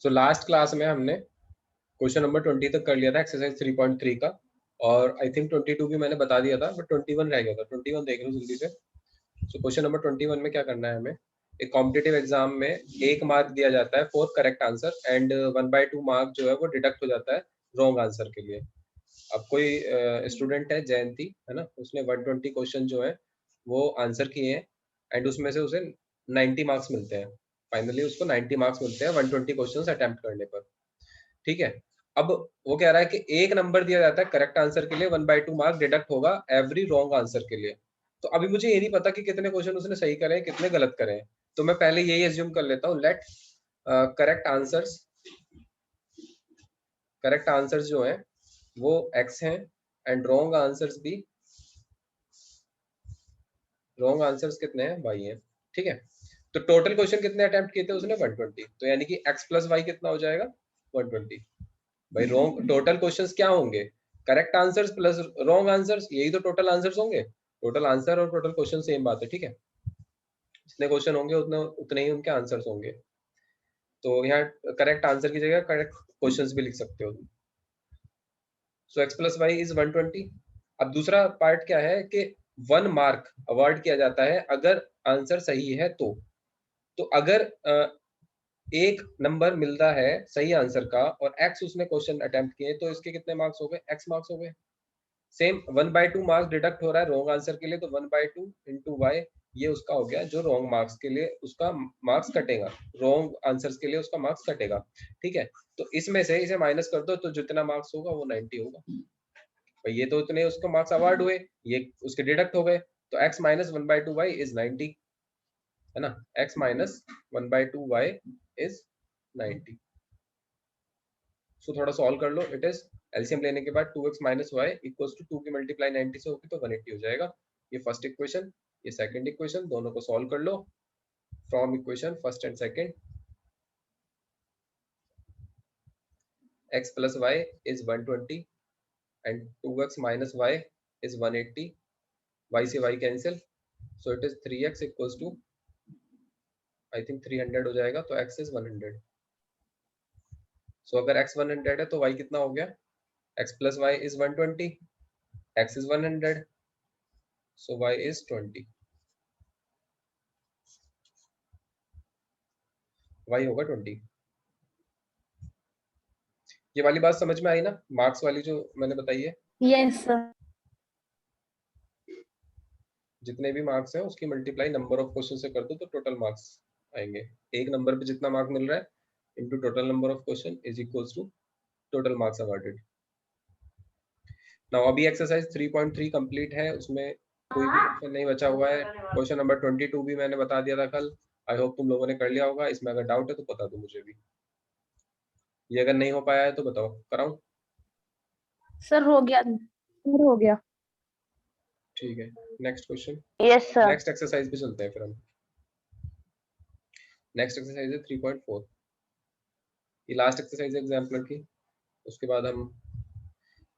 So last class में हमने question number 20 तक कर लिया था एक्सरसाइज 3.3 का, और आई थिंक 22 भी मैंने बता दिया था, बट 21 रह गया था। 21 देख लो जल्दी से। सो क्वेश्चन नंबर 21 में क्या करना है हमें, एक कॉम्पिटिटिव एग्जाम में 1 मार्क दिया जाता है for correct answer and 1/2 mark जो है वो डिडक्ट हो जाता है रॉन्ग आंसर के लिए। अब कोई स्टूडेंट है जयंती, है ना, उसने 120 क्वेश्चन जो है वो आंसर किए हैं एंड उसमें से उसे 90 मार्क्स मिलते हैं। फाइनली उसको 90 मार्क्स मिलते हैं 120 क्वेश्चन अटेम्प्ट करने पर। ठीक है। अब वो कह रहा है कि एक नंबर दिया जाता है करेक्ट आंसर के लिए, 1/2 मार्क डिडक्ट होगा एवरी रॉन्ग आंसर के लिए। तो अभी मुझे ये नहीं पता कि कितने क्वेश्चन उसने सही करे हैं, कितने गलत करे हैं। तो मैं पहले यही एज्यूम कर लेता हूँ, लेट करेक्ट आंसर्स जो हैं वो x हैं एंड रॉन्ग आंसर्स कितने हैं, y हैं। ठीक है। तो टोटल क्वेश्चन कितने अटेम्प्ट किए थे उसने, 120। तो यानी कि x प्लस वाई कितना हो जाएगा, 120। भाई रॉन्ग टोटल क्वेश्चंस क्या होंगे, correct answers plus wrong answers, यही तो टोटल आंसर्स होंगे। टोटल आंसर और टोटल क्वेश्चन सेम बात है। ठीक है। जितने क्वेश्चन होंगे उतने ही उनके आंसर्स होंगे। तो यहाँ करेक्ट आंसर की जगह करेक्ट क्वेश्चंस भी लिख सकते हो। सो x प्लस वाई इज 120। अब दूसरा पार्ट क्या है कि 1 मार्क अवार्ड किया जाता है अगर आंसर सही है तो अगर एक नंबर मिलता है सही आंसर का और x उसने क्वेश्चन अटेम्प्ट किए तो इसके कितने मार्क्स हो गए, x मार्क्स हो गए। सेम 1/2 मार्क्स डिडक्ट हो रहा है रॉन्ग आंसर के लिए, तो 1/2 इंटू वाई ये उसका हो गया जो रॉन्ग मार्क्स के लिए उसका मार्क्स कटेगा, रॉन्ग आंसर्स के लिए उसका मार्क्स कटेगा। ठीक है। तो इसमें से इसे माइनस कर दो तो जितना मार्क्स होगा वो 90 होगा। भाई ये तो इतने उसको मार्क्स अवार्ड हुए, ये उसके डिडक्ट हो गए, तो x माइनस 1/2 वाई इज 90, है ना। x minus 1/2 y is 90। So थोड़ा सॉल्व कर लो। इट इज एलसीएम लेने के बाद 2x minus y equals to 2 की मल्टीप्लाई 90 से होगी तो 180 हो जाएगा। ये फर्स्ट इक्वेशन, ये सेकंड इक्वेशन, दोनों को सॉल्व कर लो from equation first and second. x plus y is 120 and 2x minus y is 180। y से y cancel, so it is 3x equals to I think 300 हो जाएगा, तो x इज 100। सो अगर x 100 है तो y कितना हो गया, x plus y is 120, x is 100, so y is 20, y होगा 20। ये वाली बात समझ में आई ना, मार्क्स वाली जो मैंने बताई है। Yes sir. जितने भी मार्क्स हैं उसकी मल्टीप्लाई नंबर ऑफ क्वेश्चन से कर दो तो टोटल मार्क्स आएंगे। एक नंबर पे जितना मार्क मिल रहा है into total number of question is equals to total marks awarded. Now अभी एक्सरसाइज 3.3 कंप्लीट है, उसमें कोई भी क्वेश्चन नहीं बचा हुआ है। क्वेश्चन नंबर 22 भी मैंने बता दिया था कल। आई होप तुम लोगों ने कर लिया होगा। इसमें अगर डाउट है तो बता दो मुझे भी। ये अगर नहीं हो पाया है तो बताओ, कराऊं? सर हो गया, सर हो गया। ठीक है। Next question, yes sir. Next exercise पे चलते हैं फिर हम। नेक्स्ट एक्सरसाइज है 3.4। ये लास्ट एक्सरसाइज है एग्जाम्पलर की, उसके बाद हम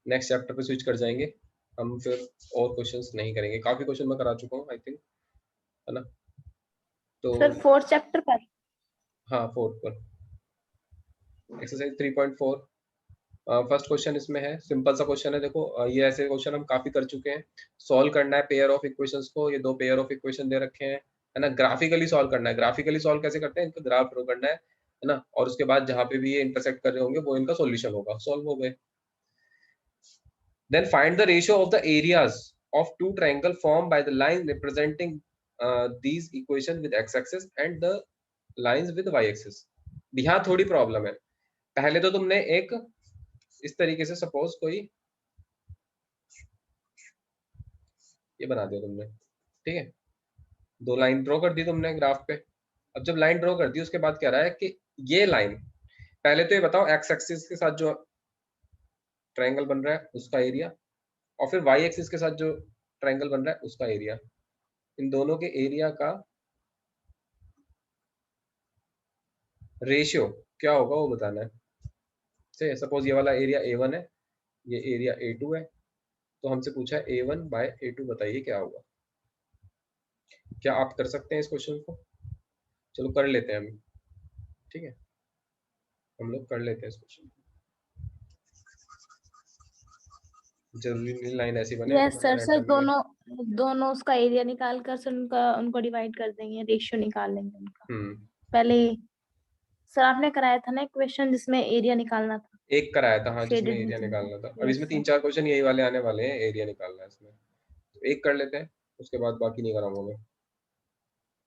नेक्स्ट चैप्टर पे स्विच कर जाएंगे। हम फिर और क्वेश्चंस नहीं करेंगे, काफी क्वेश्चन मैं करा चुका हूँ आई थिंक, है ना। तो सर 4th चैप्टर पर। हाँ, 4th पर एक्सरसाइज 3.4। फर्स्ट क्वेश्चन इसमें है, सिंपल सा क्वेश्चन है। देखो ये ऐसे क्वेश्चन हम काफी कर चुके हैं। सॉल्व करना है पेयर ऑफ इक्वेशंस को। ये दो पेयर ऑफ इक्वेशन दे रखे हैं, है ना। ग्राफिकली सॉल्व करना है। ग्राफिकली सॉल्व कैसे करते हैं, इनका ग्राफ ड्रॉ करना है ना। और उसके बाद जहाँ पे भी ये इंटरसेक्ट कर रहे होंगे वो इनका सॉल्यूशन होगा। सॉल्व हो गए। Then find the ratio of the areas of two triangle formed by the line representing these equation with x-axis and the lines with y-axis। यहाँ थोड़ी प्रॉब्लम है। पहले तो तुमने एक इस तरीके से सपोज कोई ये बना दिया तुमने, ठीक है। दो लाइन ड्रॉ कर दी तुमने ग्राफ पे। अब जब लाइन ड्रॉ कर दी उसके बाद कह रहा है कि ये लाइन, पहले तो ये बताओ एक्स एक्सिस के साथ जो ट्रायंगल बन रहा है उसका एरिया, और फिर वाई एक्सिस के साथ जो ट्रायंगल बन रहा है उसका एरिया। इन दोनों के एरिया का रेशियो क्या होगा वो बताना है। से सपोज ये वाला एरिया A1 है, ये एरिया A2 है, तो हमसे पूछा है A1 बाय A2 बताइए क्या होगा। क्या आप कर सकते हैं इस क्वेश्चन को? चलो कर लेते हैं हम, ठीक है। हम लोग कर लेते हैं इस क्वेश्चन, जरूरी नहीं लाइन ऐसी बने यस सर। सर रैंडम बने। दोनों उसका एरिया निकाल कर सर उनको डिवाइड कर देंगे, रेशियो निकाल लेंगे उनका। हम्म, पहले सर आपने कराया था ना क्वेश्चन जिसमें एरिया निकालना था, एक कराया था हाँ, जिसमें शेडेड एरिया रीजन में। निकालना था। अब यस इसमें सर। 3-4 क्वेश्चन यही वाले आने वाले हैं, एरिया निकालना है इसमें, तो एक कर लेते हैं, उसके बाद बाकी नहीं कराऊंगा मैं।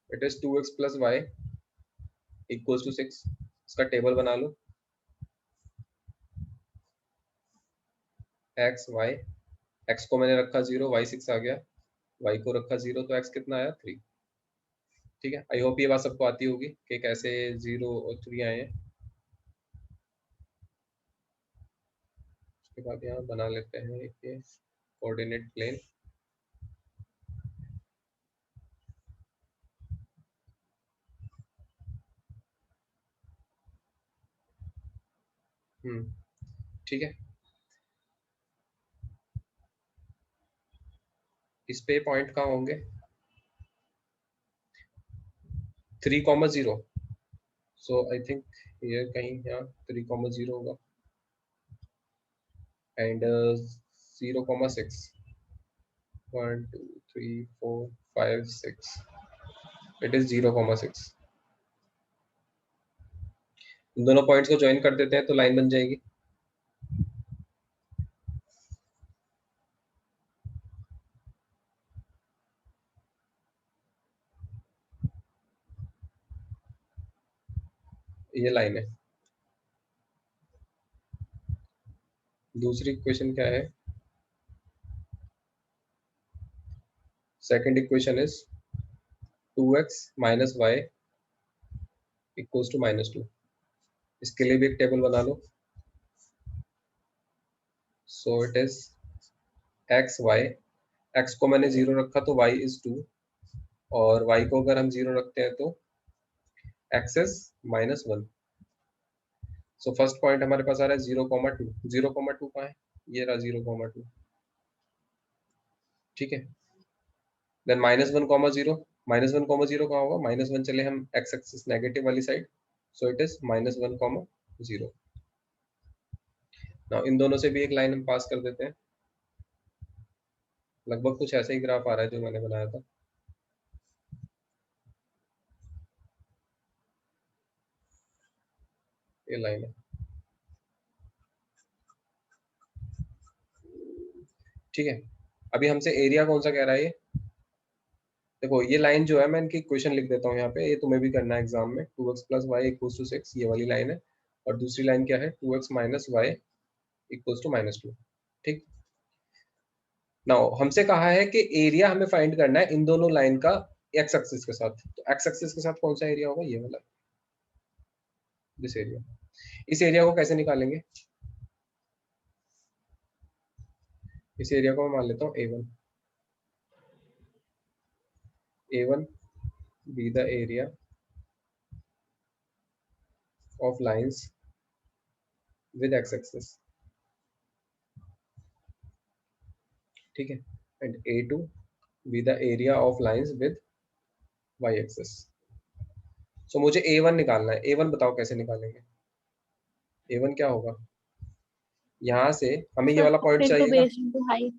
It is 2x plus y equals to 6। इसका टेबल बना लो, एक्स वाई, एक्स को मैंने रखा 0, वाई 6 आ गया, वाई को रखा 0, तो एक्स कितना आया 3। ठीक है, आई होप ये बात सबको आती होगी कि कैसे 0 और 3 आए हैं। उसके बाद यहाँ बना लेते हैं एक ये कोऑर्डिनेट प्लेन। ठीक है, इस पे पॉइंट कहाँ होंगे, 3,0, सो आई थिंक ये कहीं यहाँ 3,0 होगा, एंड 0,6, 1 2 3 4 5 6, इट इज 0,6। इन दोनों पॉइंट्स को ज्वाइन कर देते हैं तो लाइन बन जाएगी। ये लाइन है। दूसरी इक्वेशन क्या है, second equation is 2x minus y equals to -2। इसके लिए भी एक टेबल बना लो, so it is x y, x को मैंने 0 रखा तो y इज 2, और y को अगर हम 0 रखते हैं तो x is -1। So first point हमारे पास आ रहा है 0,2, 0,2 कहाँ है, ये रहा 0,2। ठीक है, देन -1,0, -1,0 कहाँ होगा, -1 चले हम x एक्सिस नेगेटिव वाली side, so it is -1,0। Now in दोनों से भी एक लाइन हम पास कर देते हैं, लगभग कुछ ऐसा ही ग्राफ आ रहा है जो मैंने बनाया था। ये लाइन है। ठीक है, अभी हमसे एरिया कौन सा कह रहा है, ये देखो ये लाइन जो है, मैं इनकी इक्वेशन लिख देता हूँ यहाँ पे, ये तुम्हें भी करना है एग्जाम में, 2x plus y equals to 6, ये वाली लाइन है, और दूसरी लाइन क्या है, 2x minus y equals to -2। ठीक, नाउ हमसे कहा है कि एरिया हमें फाइंड करना है इन दोनों लाइन का एक्स एक्सिस के साथ, तो एक्स एक्सिस के साथ कौन सा एरिया होगा, ये वाला, दिस एरिया। इस एरिया को कैसे निकालेंगे, इस एरिया को मैं मान लेता हूँ A1, A1 be the area of lines with x axis, ठीक है, and A2 be the area of lines with y axis। सो मुझे A1 निकालना है, A1 बताओ कैसे निकालेंगे, A1 क्या होगा, यहाँ से हमें ये सर वाला टॉप पॉइंट इंटू चाहिएगा, बेस इंटू हाइट।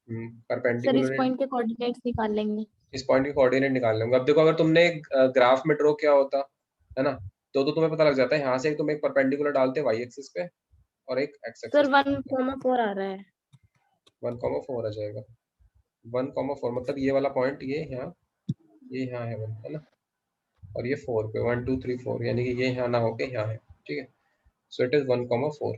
सर इस परपेंडिकुलर, पॉइंट के कोऑर्डिनेट्स निकाल लेंगे। इस पॉइंट के कोऑर्डिनेट निकाल लेंगे। अब देखो अगर तुमने ग्राफ में ड्रॉ किया होता है ना, तो तुम्हें पता लग जाता है, यहाँ से तुम एक परपेंडिकुलर डालते वाई एक्सिस पे और एक एक्स सर एक्सिस पे, 1,4 आ रहा है। 1,4 आ जाएगा, 1,4 मतलब ये वाला पॉइंट, ये यहाँ है 1 है ना, और ये 4 पे 1 2 3 4, यानी कि ये यहाँ ना होके यहाँ है। ठीक है, सो इट इज 1,4।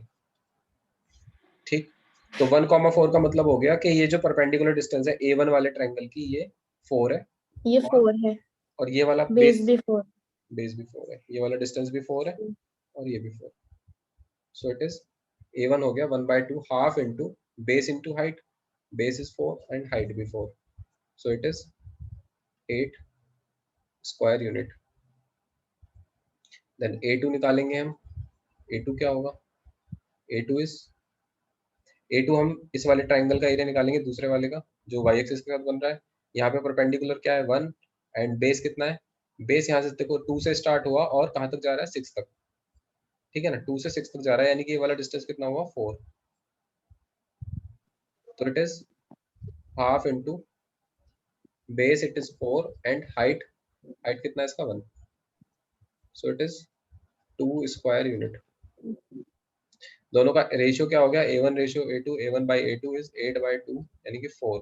ठीक, तो 1,4 का मतलब हो गया कि ये जो परपेंडिकुलर डिस्टेंस है A1 वाले ट्रायंगल की, ये 4 है, ये 4 है, और ये वाला बेस भी 4। बेस भी 4 है, ये वाला डिस्टेंस भी 4 है, और ये भी 4। सो इट इज A1 हो गया 1/2 half into base into height, base is 4 and height भी 4, so it is 8 square unit. Then A2 निकालेंगे हम, A2 क्या होगा, A2 इज, A2 हम इस वाले ट्राइंगल का एरिया निकालेंगे, दूसरे वाले का जो y एक्सिस के साथ बन रहा है। यहाँ पे परपेंडिकुलर क्या है 1, एंड बेस कितना है, बेस यहाँ से देखो 2 से स्टार्ट हुआ और कहाँ तक जा रहा है 6 तक, ठीक है ना, 2 से 6 तक जा रहा है, यानी कि ये वाला डिस्टेंस कितना हुआ 4, तो it is half into base it is 4 and height कितना है इसका 1, सो इट इज 2 स्क्वायर यूनिट। दोनों का रेशियो क्या हो गया, a1 ratio a2, a1 by a2 is 8 by 2 यानी कि 4,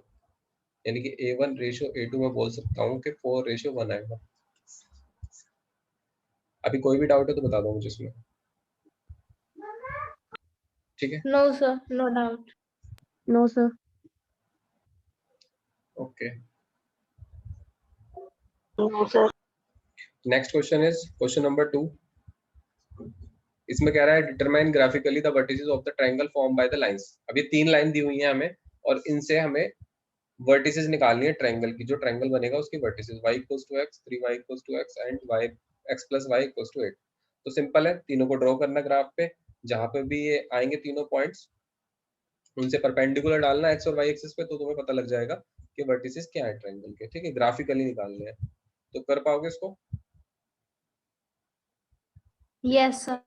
यानी कि a1 रेशियो a2 में बोल सकता हूँ कि 4 रेशियो 1 आएगा। अभी कोई भी डाउट है तो बता दो मुझे इसमें, ठीक है? No sir, no doubt. No sir. Okay, no sir. Next question is question number 2। इसमें कह रहा है determine graphically the vertices of the triangle form by the lines. अब ये 3 लाइन दी हुई है हमें और इनसे हमें वर्टिसेस निकालनी है ट्रायंगल की, जो ट्रायंगल बनेगा उसकी vertices y equals to x, 3y equals to x and y x plus y equals to 8। तो सिंपल है, तीनों को ड्रॉ करना ग्राफ पे, जहां पे भी ये आएंगे तीनों पॉइंट्स उनसे परपेंडिकुलर डालना x और y एक्सिस पे, तो तुम्हें पता लग जाएगा कि वर्टिसेस क्या है ट्रायंगल के, ठीक है? ग्राफिकली निकालने हैं, तो कर पाओगे इसको? Yes sir.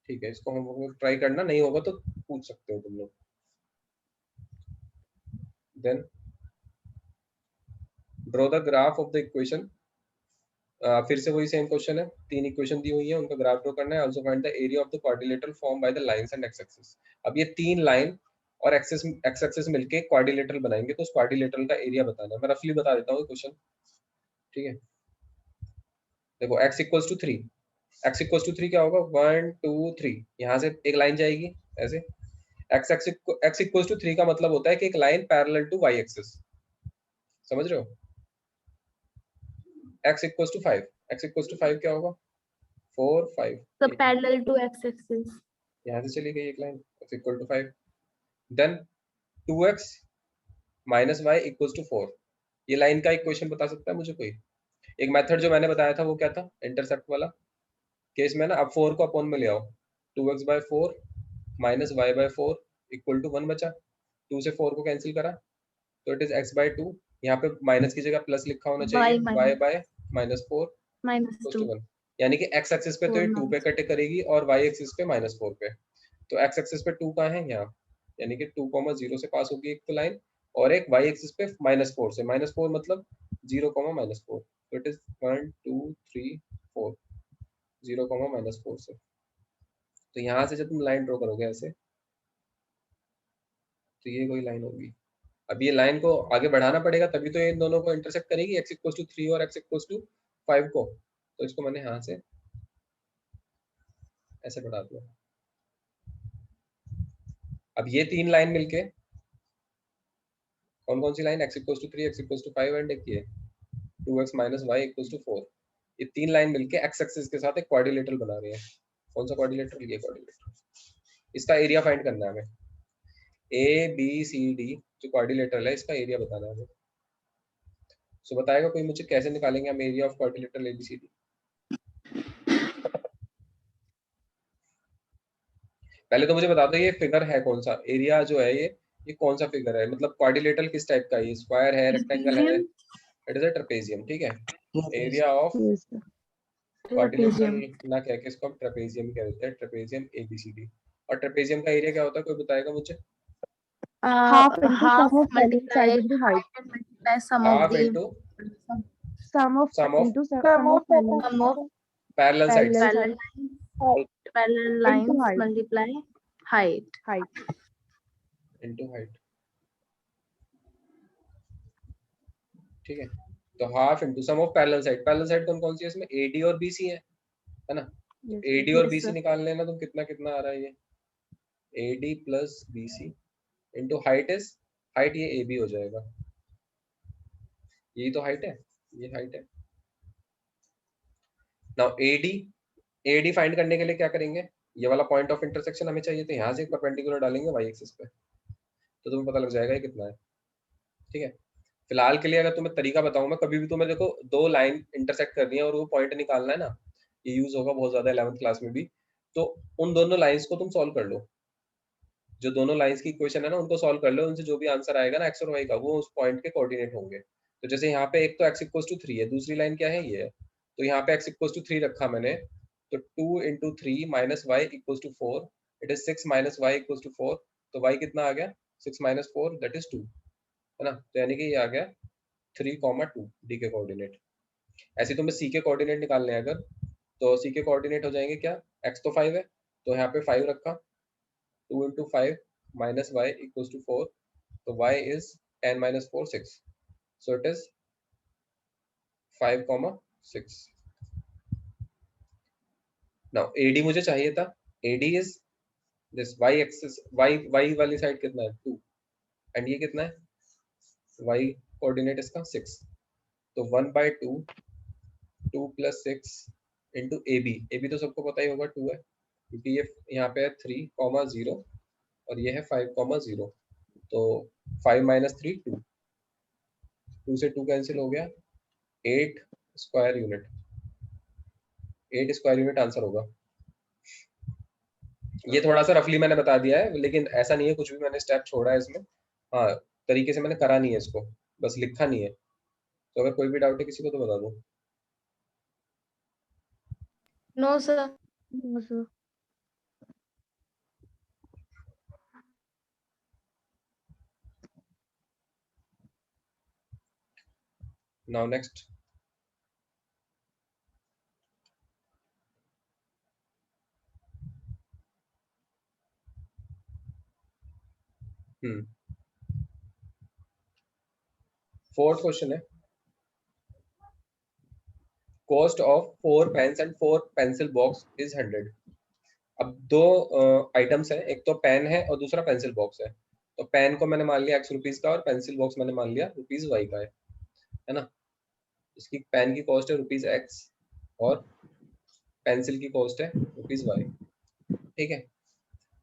ठीक है, इसको हम ट्राई करना, नहीं होगा तो पूछ सकते हो तुम लोग। Then draw the graph of the equation. फिर से वही सेम क्वेश्चन है, 3 इक्वेशन दी हुई है, उनका ग्राफ ड्रॉ करना है। Also find the area of the quadrilateral form by the lines and x axis. अब ये 3 लाइन और एक्स एक्सिस मिलके क्वाड्रिलेटरल बनाएंगे, तो उस क्वाड्रिलेटरल का एरिया बताना है। मैं रफली बता देता हूँ क्वेश्चन, ठीक है? देखो x equals to 3, x equals to 3 क्या होगा, 1 2 3, यहाँ से एक लाइन जाएगी ऐसे। x इक्वल्स टू 3 का मतलब होता है कि एक line parallel to y axis, समझ रहे हो? x equals to 5, x equals to 5 क्या होगा, 4 5, So parallel to x-axis. यहाँ से चली गई एक line, x equal to 5। Then 2x minus y equals to 4, ये लाइन का इक्वेशन बता सकता है मुझे कोई? एक मेथड जो मैंने बताया था वो क्या था, इंटरसेप्ट वाला केस में ना। अब 4 को अपॉन में ले आओ, 2x by 4 minus y by 4 equal to 1 बचा, 2 से 4 को कैंसिल करा तो इट इज x बाय 2, यहाँ पे माइनस की जगह प्लस लिखा होना चाहिए, y by minus 4 minus equal 2. To 1, यानी कि x एक्सिस पे तो ये 2 पे कट करेगी और y एक्सिस पे माइनस 4 पे। तो x एक्सिस पे 2 कहाँ है, यहाँ, यानी कि 2, 0 से पास होगी एक तो लाइन, और एक y एक्सिस पे -4 से, -4 मतलब 0, -4, तो इट इज 1 2 3 4, 0, -4 से। तो यहाँ से जब तुम लाइन ड्रॉ करोगे ऐसे, तो ये कोई लाइन होगी। अब ये लाइन को आगे बढ़ाना पड़ेगा, तभी तो ये इन दोनों को इंटरसेक्ट करेगी, x इक्वल्स टू 3 और x इक्वल्स टू 5 को। तो इसको मैंने यहाँ से ऐसे बढ़ा दिया। अब ये 3 लाइन मिलके, कौन कौन सी line, x equals to 3, x equals to 5 and एक ये 2x minus y equals to 4, ये 3 लाइन मिलके x एक्सिस के साथ एक क्वाड्रिलेटरल बना रही है। कौन सा क्वाड्रिलेटरल, ये क्वाड्रिलेटरल। इसका एरिया फाइंड करना है हमें, ABCD जो क्वाड्रिलेटरल है इसका एरिया बताना है हमें। सो बताएगा कोई मुझे कैसे निकालेंगे हम एरिया ऑफ क्वाड्रिलेटरल ABCD? पहले तो मुझे बता दो ये फिगर है कौन सा, एरिया जो है ये कौन सा फिगर है, मतलब क्वाड्रिलेटरल किस टाइप का है, ये स्क्वायर है, रेक्टेंगल है? इट इज अ ट्रेपेजियम, ठीक है? Area of yes sir. Quadrilateral ना कह के इसको हम ट्रेपेजियम कह देते हैं, ट्रेपेजियम ABCD। और ट्रेपेजियम का एरिया क्या होता है, कोई बताएगा मुझे? Half into Half sum of parallel multiply side into height. height and multiply sum of half the into Sum of sum of sum of parallel sum of parallel sides parallel parallel into lines height. multiply height. Into height, ठीक है? तो half into sum of parallel side कौन कौन सी है इसमें, AD और BC है ना? Yes, AD sir. और Yes, BC sir. निकाल लेना, तो कितना कितना आ रहा है, ये AD plus BC into height is, height ये AB हो जाएगा, यही तो हाइट है, ये हाइट है। नाउ AD फाइंड करने के लिए क्या करेंगे, ये वाला पॉइंट ऑफ इंटरसेक्शन हमें चाहिए, तो यहाँ से एक परपेंडिकुलर डालेंगे y एक्सिस पे, तो तुम्हें पता लग जाएगा ये कितना है, ठीक है? फिलहाल के लिए अगर तुम्हें तरीका बताऊं मैं, कभी भी तुम्हें देखो 2 लाइन इंटरसेक्ट करनी है और वो पॉइंट निकालना है ना, ये यूज होगा बहुत ज्यादा 11th क्लास में भी, तो उन दोनों लाइंस को तुम सॉल्व कर लो, जो दोनों लाइंस की इक्वेशन है ना उनको सॉल्व कर लो, उनसे जो भी आंसर आएगा ना x और y का, वो उस पॉइंट के कोऑर्डिनेट होंगे। तो जैसे यहाँ पे एक तो x इक्वल्स टू 3 है, दूसरी लाइन क्या है, ये है, तो यहाँ पे x इक्वल्स टू 3 रखा मैंने, तो 2 into 3 minus y equals to 4, it is 6 minus y equals to 4, तो y कितना आ गया 6 minus 4 that is 2, है ना। तो यानी कि ये आ गया 3,2 डी के कोऑर्डिनेट। ऐसे तुम्हें सी के कोऑर्डिनेट निकालने हैं अगर, तो सी के कोऑर्डिनेट हो जाएंगे क्या, x तो 5 है तो यहाँ पे 5 रखा, 2 into 5 minus y equals to 4, तो y is 10 minus 4 6, so it is 5,6। Now AD मुझे चाहिए था, AD is this y axis, y वाली साइड कितना है 2 एंड ये कितना है y कोऑर्डिनेट इसका 6, तो 1/2 2 plus 6 into AB तो सबको पता ही होगा 2 है, क्योंकि ये यहाँ पे है 3,0 और ये है 5,0, तो 5 minus 3 2, 2 से 2 कैंसिल हो गया, 8 square unit, 8 square unit answer होगा। ये थोड़ा सा रफली मैंने बता दिया है, लेकिन ऐसा नहीं है कुछ भी मैंने स्टेप छोड़ा है इसमें, हाँ तरीके से मैंने करा नहीं है इसको, बस लिखा नहीं है। तो अगर कोई भी डाउट है किसी को तो बता दो। No sir. No, sir. Now next, fourth question है, cost of 4 pens and 4 pencil box is 100। अब दो आइटम्स है, एक तो पेन है और दूसरा पेंसिल बॉक्स है। तो पेन को मैंने मान लिया x रुपीज का और पेंसिल बॉक्स मैंने मान लिया ₹y का है ना। इसकी पेन की कॉस्ट है ₹x और पेंसिल की कॉस्ट है ₹y, ठीक है।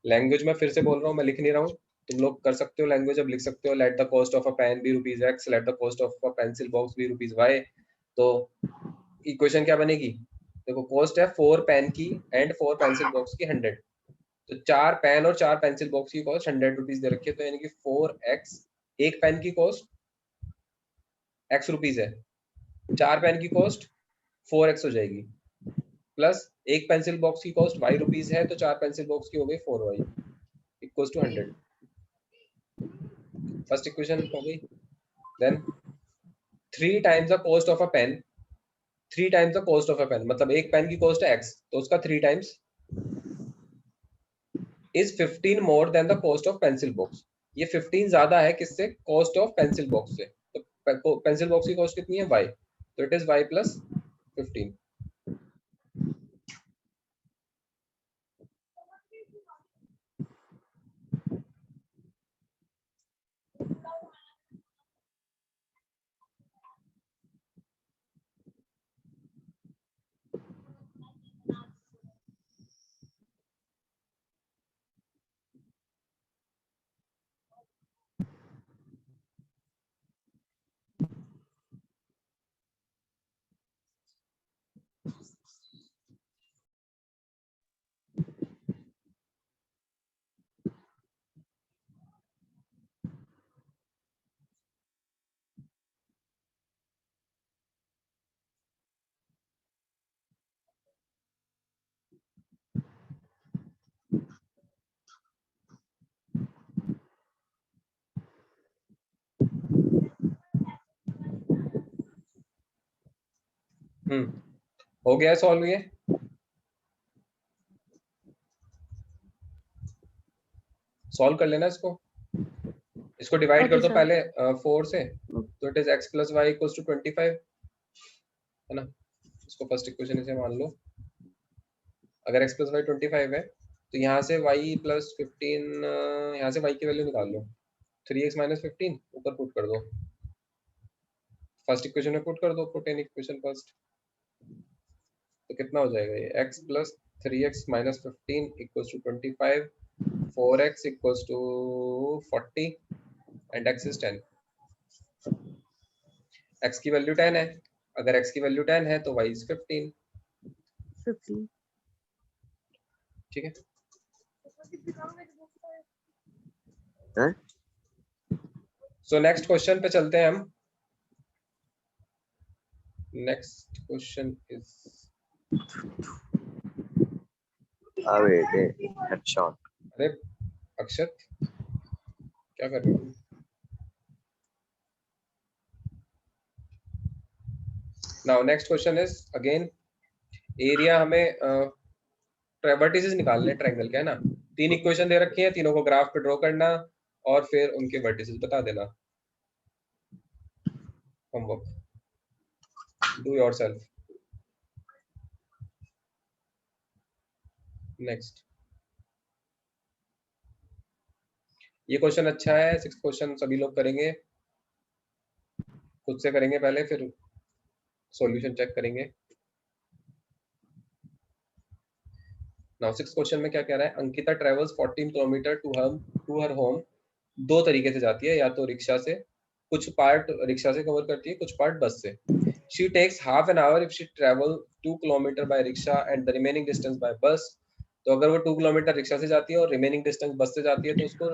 लैंग्वेज मैं फिर से बोल रहा हूँ, मैं लिख नहीं रहा हूँ, तुम लोग कर सकते हो लैंग्वेज, अब लिख सकते हो, let the cost of a pen be ₹x, let the cost of a pencil box be ₹y। तो इक्वेशन क्या बनेगी, देखो कॉस्ट है 4 पेन की एंड 4 पेंसिल बॉक्स की 100, तो 4 पेन और 4 पेंसिल बॉक्स की कॉस्ट 100 रुपीज दे रखी है, तो यानी कि 4x, एक पेन की कॉस्ट x रुपीज है, 4 पेन की कॉस्ट 4x हो जाएगी, प्लस एक पेंसिल बॉक्स की कॉस्ट y रुपीज है, तो 4 पेंसिल बॉक्स की हो गई 4y equals to 100। First equation हो गई। Then 3 times the cost of a pen, 3 times the cost of a pen, मतलब एक पेन की कॉस्ट है x, तो उसका 3 times is 15 more than the cost of pencil box. ये 15 ज्यादा है किससे, कॉस्ट ऑफ पेंसिल बॉक्स से। तो पेंसिल बॉक्स की कॉस्ट कितनी है y, तो इट इज y प्लस 15। हो गया सॉल्व ये, सॉल्व कर लेना इसको, इसको डिवाइड कर दो sir. पहले 4 से, तो it is x plus y equals to 25, है ना। इसको फर्स्ट इक्वेशन इसे मान लो, अगर x प्लस वाई 25 है तो यहाँ से y प्लस 15, यहाँ से y की वैल्यू निकाल लो, 3x माइनस 15 ऊपर पुट कर दो, फर्स्ट इक्वेशन में पुट कर दो, पुट इन इक्वेशन फर्स्ट, तो कितना हो जाएगा ये x plus 3x minus 15 equals to 25, 4x equals to 40 and x is 10। x की वैल्यू 10 है, अगर x की वैल्यू 10 है तो y इज 15, 15. ठीक है। सो नेक्स्ट क्वेश्चन पे चलते हैं हम। नेक्स्ट क्वेश्चन इज अबे हेडशॉट। अरे अक्षत क्या कर रहे हो? Now next question is again area हमें वर्टिसेस निकालने ट्रायंगल के, है ना। 3 इक्वेशन दे रखी है, तीनों को ग्राफ पे ड्रॉ करना और फिर उनके वर्टिसेस बता देना। Homework do yourself. नेक्स्ट ये क्वेश्चन अच्छा है, 6 क्वेश्चन सभी लोग करेंगे, खुद से करेंगे पहले, फिर सॉल्यूशन चेक करेंगे। नाउ 6 क्वेश्चन में क्या कह रहा है, Ankita travels 14 kilometre to her home. 2 तरीके से जाती है, या तो रिक्शा से, कुछ पार्ट रिक्शा से कवर करती है, कुछ पार्ट बस से। She takes half an hour if she travel 2 kilometre by rickshaw and the remaining distance by bus. तो अगर वो 2 किलोमीटर रिक्शा से जाती है और रिमेनिंग डिस्टेंस बस से जाती है तो उसको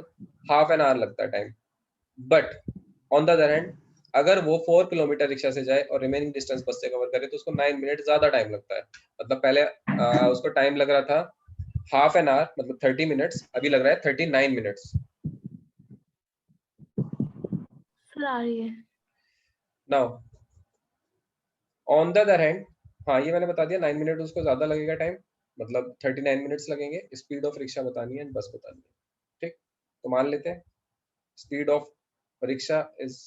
हाफ एन आवर लगता है time. But on the other hand अगर वो 4 किलोमीटर रिक्शा से जाए और रिमेनिंग डिस्टेंस बस से कवर करे तो उसको 9 मिनट ज्यादा टाइम लगता है। मतलब पहले उसको टाइम लग रहा था हाफ एन आवर, मतलब 30 मिनट्स, अभी लग रहा है 39 मिनट्स। सर आ रही है। Now on the other hand, हाँ ये मैंने बता दिया, 9 मिनट उसको ज्यादा लगेगा टाइम, मतलब 39 मिनट्स लगेंगे। स्पीड ऑफ रिक्शा बतानी है, बस बतानी है, ठीक। तो मान लेते हैं speed of rickshaw is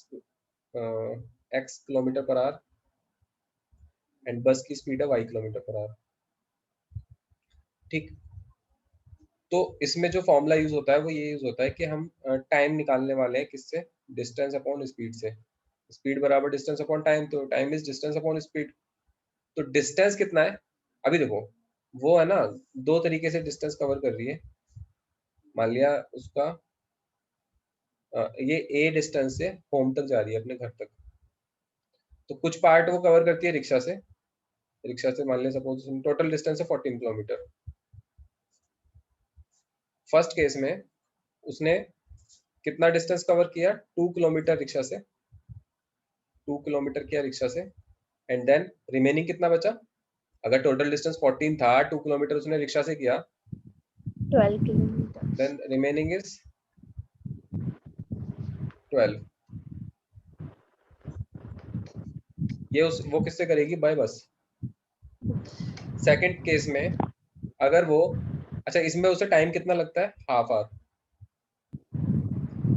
x kilometre per hour and बस की स्पीड है y किलोमीटर पर आवर, ठीक। तो इसमें जो फॉर्मूला यूज होता है वो ये यूज होता है कि हम टाइम निकालने वाले हैं किससे, डिस्टेंस अपॉन स्पीड से। स्पीड बराबर डिस्टेंस अपॉन टाइम, तो time is distance upon speed. तो डिस्टेंस कितना है, अभी देखो वो है ना 2 तरीके से डिस्टेंस कवर कर रही है। मान लिया उसका ये a डिस्टेंस से होम तक जा रही है, अपने घर तक। तो कुछ पार्ट वो कवर करती है रिक्शा से, मान लिया सपोज टोटल डिस्टेंस है 14 किलोमीटर। फर्स्ट केस में उसने कितना डिस्टेंस कवर किया, 2 किलोमीटर रिक्शा से, 2 किलोमीटर किया रिक्शा से, एंड देन रिमेनिंग कितना बचा। अगर टोटल डिस्टेंस 14 था, 2 किलोमीटर उसने रिक्शा से किया, 12 किलोमीटर। Then remaining is 12। ये वो किससे करेगी, बाय बस। सेकंड केस में अगर वो, अच्छा इसमें उसे टाइम कितना लगता है, हाफ आवर।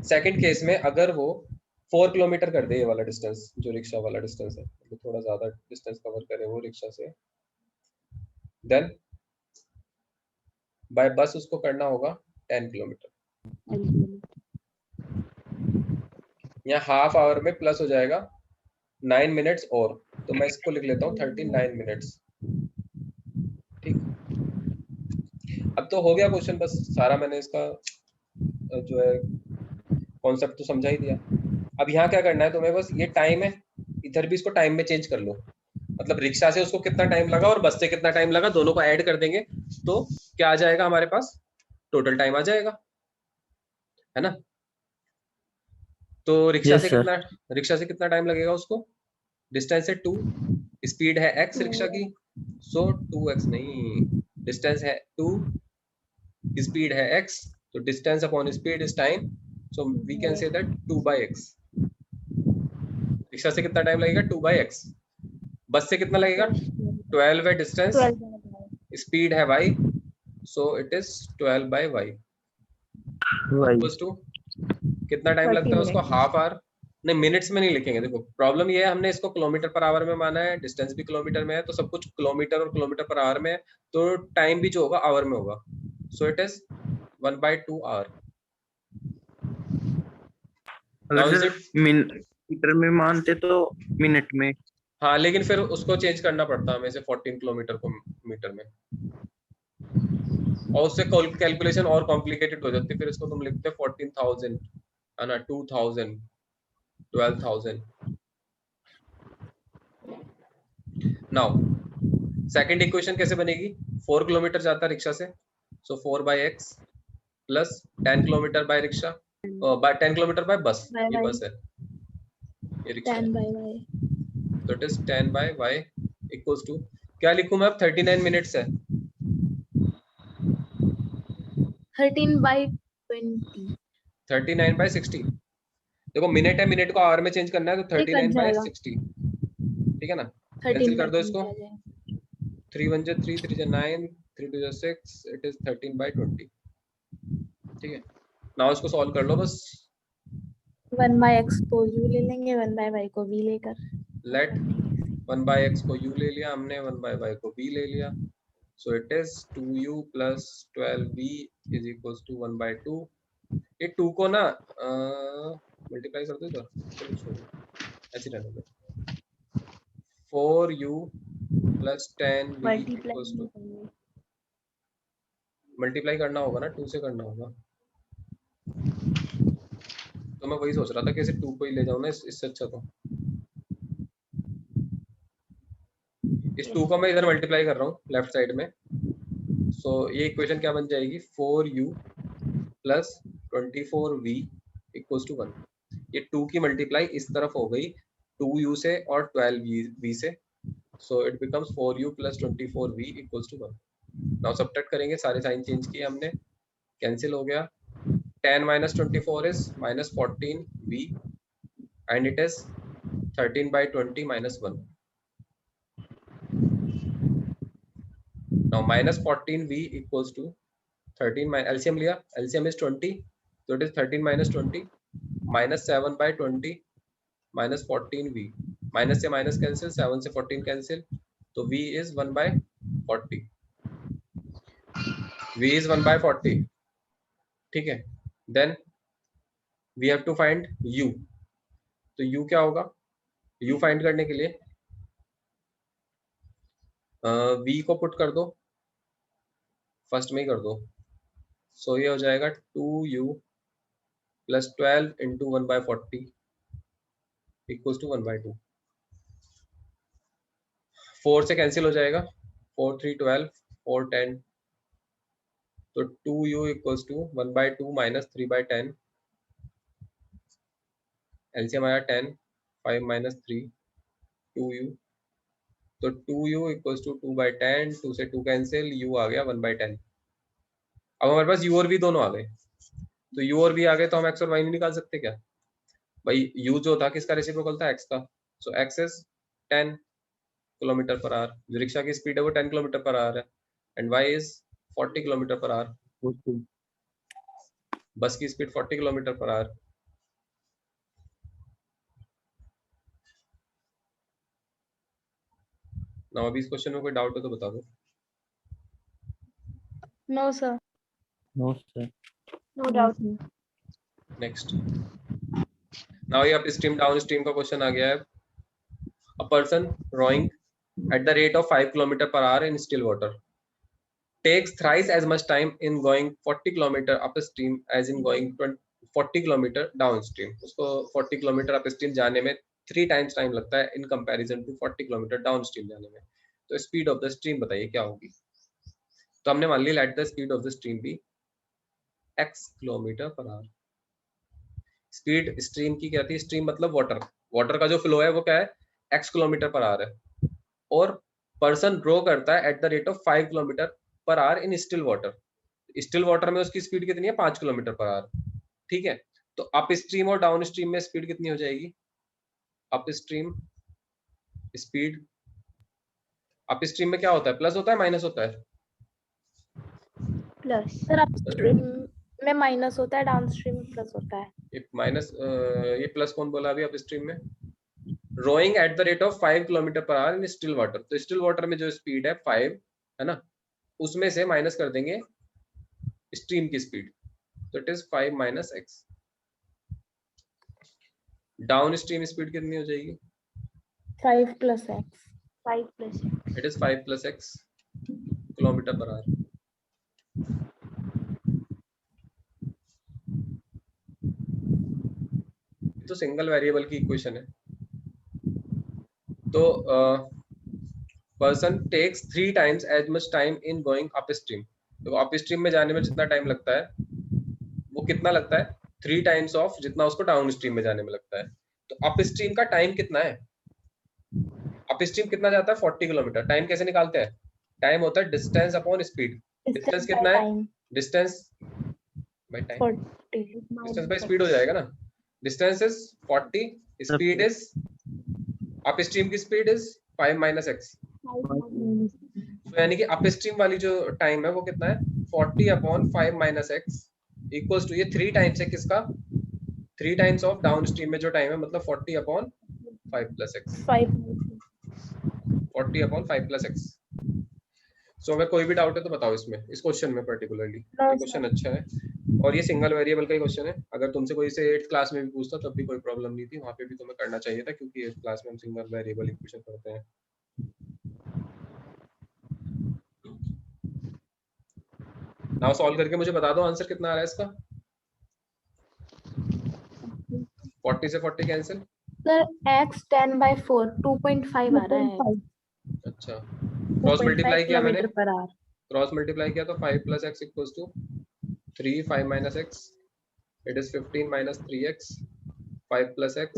सेकंड केस में अगर वो 4 किलोमीटर कर दे, ये वाला डिस्टेंस जो रिक्शा वाला डिस्टेंस है, तो थोड़ा ज्यादा डिस्टेंस कवर करे वो रिक्शा से, देन बाय बस उसको करना होगा 10 किलोमीटर। यहाँ हाफ आवर में प्लस हो जाएगा 9 मिनट्स और, तो मैं इसको लिख लेता हूँ 39 मिनट्स, ठीक। अब तो हो गया क्वेश्चन, बस सारा मैंने इसका जो है कॉन्सेप्ट तो समझा ही दिया। अब यहाँ क्या करना है तुम्हें, बस ये टाइम है, इधर भी इसको टाइम में चेंज कर लो। मतलब रिक्शा से उसको कितना टाइम लगा और बस से कितना टाइम लगा, दोनों को ऐड कर देंगे तो क्या आ जाएगा हमारे पास, टोटल टाइम आ जाएगा, है ना। तो रिक्शा से कितना टाइम लगेगा उसको, डिस्टेंस है 2, स्पीड है x रिक्शा की, सो 2x नहीं, डिस्टेंस है 2, स्पीड है x, तो distance upon speed is time, so we can say that 2/x। Rickshaw से कितना टाइम लगेगा, 2/x। बस से कितना लगेगा, 12 है डिस्टेंस, स्पीड है y, so it is 12/y equals to कितना टाइम लगता है उसको, हाफ आवर। नहीं मिनट्स में नहीं लिखेंगे, देखो प्रॉब्लम ये है हमने इसको किलोमीटर पर आवर में माना है, डिस्टेंस भी किलोमीटर में है, तो सब कुछ किलोमीटर और किलोमीटर पर आवर में है, तो टाइम भी जो होगा आवर में होगा, सो इट इज 1/2 आवर। अगर सर मीटर में मानते तो मिनट में, हाँ लेकिन फिर उसको चेंज करना पड़ता है हमें से 14 किलोमीटर को मीटर में, और उससे कैलकुलेशन और कॉम्प्लिकेटेड हो जाती है, फिर इसको तुम लिखते हैं 14,000 है ना, 2,000, 12,000। नाउ सेकंड इक्वेशन कैसे बनेगी, 4 किलोमीटर जाता है रिक्शा से, so 4/x plus 10 kilometre by rickshaw, by 10 kilometre by bus, ये बस है, ये रिक्शा है, 10/y, तो it is 10/y equals to क्या लिखूं मैं अब, 39 मिनट्स है, 13/20 39/60। देखो मिनट है, मिनट को आवर में चेंज करना है तो ये कट 39/60, ठीक है ना। कैंसिल कर दो इसको। 3 1 जा 3, 3 जा 9, 3 2 जा 6, इट इज 13/20, ठीक है। नाउ इसको सॉल्व कर लो बस। 1/x को u ले लेंगे, 1/y को v लेकर लेट 1/x को u ले लिया हमने, 1/y को v ले लिया, सो it is 2u plus 12v is equals to 1/2। ये 2 को ना मल्टीप्लाई कर दो इधर, चलो छोड़ो ऐसे रहने दो। 4u plus 10v equals to, multiply करना होगा ना, 2 से करना होगा। तो मैं वही सोच रहा था कि इसे 2 को ही ले जाऊं ना, इससे अच्छा तो इस 2 को मैं इधर मल्टीप्लाई कर रहा हूँ लेफ्ट साइड में। सो ये इक्वेशन क्या बन जाएगी, 4u plus 24v equals to 1। ये 2 की मल्टीप्लाई इस तरफ हो गई 2u से और 12v से, so it becomes 4u plus 24v equals to 1। Now subtract करेंगे, सारे साइन चेंज किए हमने, कैंसिल हो गया। 10 minus 24 is minus 14v and it is 13/20 minus 1। Now minus 14v equals to 13 LCM लिया, LCM is 20, so it is 13 minus 20 minus 7/20 minus 14v, minus से minus cancel, 7 से 14 cancel, तो v is 1/40, v is 1/40, ठीक है। Then we have to find u, तो u क्या होगा, u find करने के लिए v को पुट कर दो, फर्स्ट में ही कर दो, सो ये हो जाएगा 2u plus 12 into 1/40 equals to 1/2। 4 से कैंसिल हो जाएगा, 4 3 12, 4 10, तो 2u equals to 1/2 minus 3/10, LCM आया 10, 5 minus 3, 2u, तो 2u equals to 2/10, 2 से 2 कैंसिल, u आ गया 1/10। अब हमारे पास u और v दोनों आ गए, तो u और v आ गए तो हम x और y नहीं निकाल सकते क्या भाई। u जो था किसका रेसिप्रोकल था, x का, सो x is 10 kilometre per our, जो रिक्शा की स्पीड है वो 10 किलोमीटर पर आवर है, and y is 40 kilometre per our, बस की speed 40 kilometre per our. Now अभी इस क्वेश्चन में कोई डाउट हो तो बता दो। No sir, no sir. No doubt. Next, now ये अप स्ट्रीम डाउन स्ट्रीम का क्वेश्चन आ गया है। A person rowing at the rate of 5 km per hour in still water takes thrice as much time in going 40 km upstream as in going 40 km downstream। उसको 40 km upstream जाने में 3 times time लगता है in comparison to 40 km downstream जाने में। तो speed of the stream बताइए क्या होगी। तो हमने मान ली let the speed of the stream भी x kilometre per hour. Speed stream की क्या थी, स्ट्रीम मतलब वाटर, वाटर का जो फ्लो है वो क्या है, x किलोमीटर पर आवर है, और पर्सन ड्रॉ करता है eight the rate of 5 kilometre per hour in still water. Still water में उसकी स्पीड कितनी है, 5 किलोमीटर पर आवर, ठीक है। तो अप स्ट्रीम और डाउन स्ट्रीम में स्पीड कितनी हो जाएगी, up stream speed, up stream में क्या होता है, प्लस होता है माइनस होता है, प्लस सर, अपस्ट्रीम में माइनस होता है, डाउनस्ट्रीम में प्लस होता है। ये माइनस, ये प्लस कौन बोला अभी अप स्ट्रीम में, rowing at the rate of 5 kilometre per hour in still water. तो स्टिल वाटर में जो स्पीड है 5 है ना, उसमें से माइनस कर देंगे स्ट्रीम की स्पीड, तो it is 5 minus x. Downstream speed कितनी हो जाएगी, 5 plus x, 5 plus x। It is 5 plus x kilometre per hour. तो सिंगल वेरिएबल की इक्वेशन है। तो person takes 3 times as much time in going upstream. तो upstream में जाने में जितना टाइम लगता है वो कितना लगता है, 3 times ऑफ जितना उसको डाउन स्ट्रीम में जाने में लगता है। तो अप स्ट्रीम का टाइम कितना है, अप स्ट्रीम कितना जाता है 40 किलोमीटर। टाइम कैसे निकालते हैं, टाइम होता है डिस्टेंस अपॉन स्पीड। डिस्टेंस कितना है, distance by time 40 distance by speed हो जाएगा ना. Distance is 40, speed is up stream की स्पीड इज 5 माइनस x. तो यानी कि अप स्ट्रीम वाली जो टाइम है वो कितना है 40 upon 5 minus x equals to ये 3 टाइम्स है किसका 3 टाइम्स ऑफ डाउन स्ट्रीम में जो टाइम है मतलब 40 upon 5 plus x 5 40 upon 5 plus x. सो अगर कोई भी डाउट है तो बताओ इसमें इस क्वेश्चन में पर्टिकुलरली. ये क्वेश्चन अच्छा है और ये सिंगल वेरिएबल का ही क्वेश्चन है. अगर तुमसे कोई से 8th क्लास में भी पूछता तब भी कोई प्रॉब्लम नहीं थी. वहां पे भी तुम्हें करना चाहिए था क्योंकि 8th क्लास में हम सिंगल वेरिएबल इक्वेशन करते हैं. नाउ सॉल्व करके मुझे बता दो आंसर कितना आ रहा है इसका. 40 से 40 कैंसिल. सर x 10/4 2.5 आ रहा है. अच्छा क्रॉस मल्टीप्लाई किया मैंने. Kilometre per our. Cross multiply किया तो 5 plus x equals to 3 5 minus x it is 15 minus 3x 5 plus x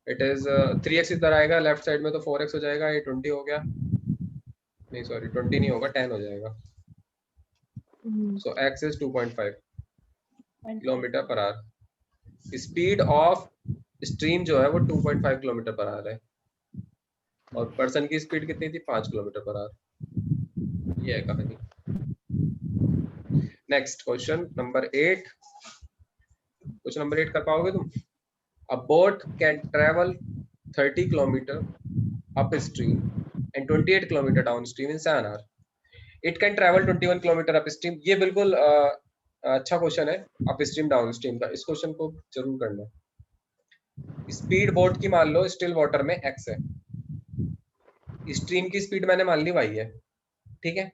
it is 3x इधर आएगा लेफ्ट साइड में तो 4x हो जाएगा. ये 20 हो गया. नहीं सॉरी 20 नहीं होगा 10 हो जाएगा. सो x is 2.5 kilometre per hour. Speed of stream जो है वो 2.5 किलोमीटर पर आवर है और पर्सन की स्पीड कितनी थी 5 किलोमीटर पर आवर. ये है कहानी. Next question number 8. Question number 8 कर पाओगे तुम. A boat can travel 30 kilometre upstream and 28 kilometre downstream in 7 hour. It can travel 21 kilometre upstream. ये बिल्कुल अच्छा क्वेश्चन है अप स्ट्रीम डाउन स्ट्रीम का. इस क्वेश्चन को जरूर करना. स्पीड बोट की मान लो स्टिल वाटर में x है. स्ट्रीम की स्पीड मैंने मान ली y है. ठीक है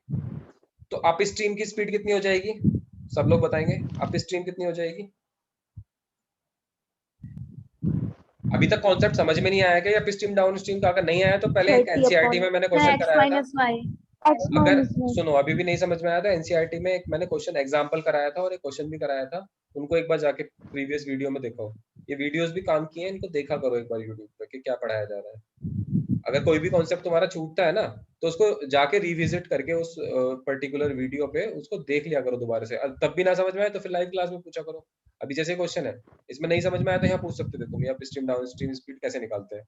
तो अप स्ट्रीम की स्पीड कितनी हो जाएगी सब लोग बताएंगे. अप स्ट्रीम कितनी हो जाएगी. अभी तक कॉन्सेप्ट समझ में नहीं आया कि अप स्ट्रीम डाउन स्ट्रीम का. अगर नहीं आया तो पहले एक 30 एनसीईआरटी में मैंने क्वेश्चन x कराया था. minus y. अगर सुनो अभी भी नहीं समझ में आया था एनसीईआरटी में एक मैंने क्वेश्चन एग्जांपल कराया था और एक क्वेश्चन भी कराया था. उनको एक बार जाके प्रीवियस वीडियो में देखो. ये वीडियोस भी काम किए हैं इनको देखा करो एक बार यूट्यूब पे कि क्या पढ़ाया जा रहा है. अगर कोई भी कॉन्सेप्ट तुम्हारा छूटता है ना तो उसको जाके रिविजिट करके उस पर्टिकुलर वीडियो पे उसको देख लिया करो दोबारा से. तब भी ना समझ में आए तो फिर लाइव क्लास में पूछा करो. अभी जैसे क्वेश्चन है इसमें नहीं समझ में आया तो यहाँ पूछ सकते थे तुम upstream downstream speed कैसे निकालते हैं.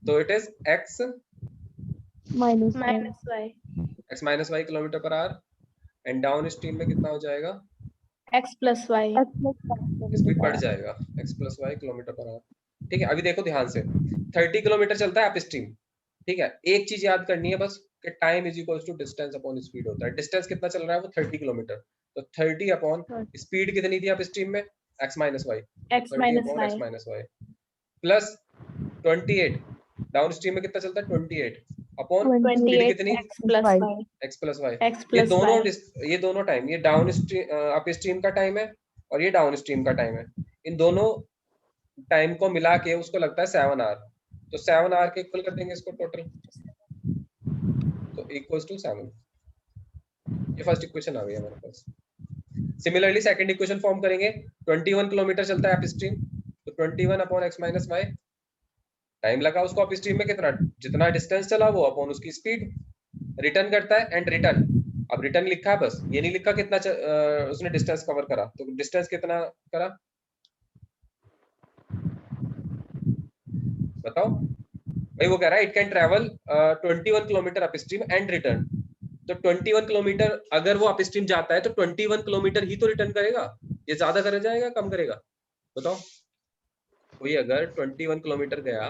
तो it is x minus y. x minus y kilometre per hour and downstream में कितना हो जाएगा x plus y. स्पीड बढ़ जाएगा x plus y kilometre per hour. ठीक है अभी देखो ध्यान से 30 किलोमीटर चलता है अप स्ट्रीम. ठीक है एक चीज याद करनी है बस कि time is equals to distance upon speed होता है. डिस्टेंस कितना चल रहा है वो 30 किलोमीटर. तो 30 अपॉन स्पीड कितनी थी अप स्ट्रीम में x minus y. x minus y. x minus y plus 28 downstream में कितना चलता है 28 अपॉन स्पीड 28 कितनी x plus y. x plus y. x plus ये दोनों टाइम ये डाउन स्ट्रीम अप स्ट्रीम का टाइम है और ये डाउन स्ट्रीम का टाइम है. इन दोनों टाइम को मिला के उसको लगता है 7 आवर. तो 7 आवर के इक्वल कर देंगे इसको टोटल तो इक्वल्स टू 7. ये फर्स्ट इक्वेशन आ गई हमारे पास. सिमिलरली सेकंड इक्वेशन फॉर्म करेंगे. 21 किलोमीटर चलता है अप स्ट्रीम तो 21 upon x minus y. Time लगा उसको अप स्ट्रीम में कितना जितना डिस्टेंस चला वो अपॉन उसकी स्पीड. रिटर्न करता है एंड रिटर्न. अब रिटर्न लिखा है बस ये नहीं लिखा कितना उसने डिस्टेंस कवर करा. तो डिस्टेंस कितना करा बताओ भाई. वो कह रहा है it can travel 21 kilometre upstream and return. तो 21 किलोमीटर अगर वो अप स्ट्रीम जाता है तो 21 किलोमीटर ही तो रिटर्न करेगा. ये ज्यादा कर जाएगा कम करेगा बताओ. कोई अगर 21 किलोमीटर गया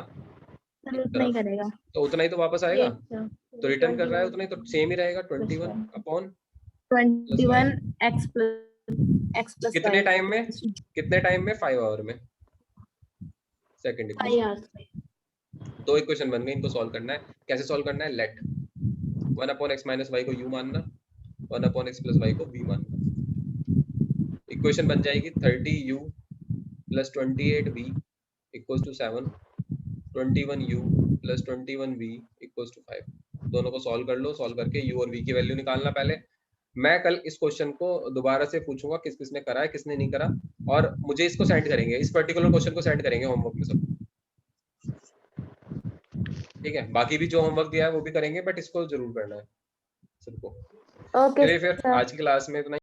उतना ही करेगा तो उतना ही तो वापस आएगा. तो रिटर्न कर रहा है उतना ही तो सेम ही रहेगा 21 अपॉन 21 x plus कितने y. टाइम में 5 आवर में. सेकंड 5 इक्वेशन hours में. दो इक्वेशन बन गए. इनको सॉल्व करना है. कैसे सॉल्व करना है. Let 1 upon x minus y को u मानना 1 अपॉन x प्लस वाई को v मानना. इक्वेशन बन जाएगी 30u plus 28v equals to 7. 21u plus 21v equals to 5. दोनों को सॉल्व कर लो. सॉल्व करके u और v की वैल्यू निकालना. पहले मैं कल इस क्वेश्चन को दोबारा से पूछूंगा किस किसने करा है किसने नहीं करा और मुझे इसको सेंड करेंगे. इस पर्टिकुलर क्वेश्चन को सेंड करेंगे होमवर्क में सब. ठीक है बाकी भी जो होमवर्क दिया है वो भी करेंगे बट इसको जरूर करना है सबको. ओके चलिए फिर आज की क्लास में इतना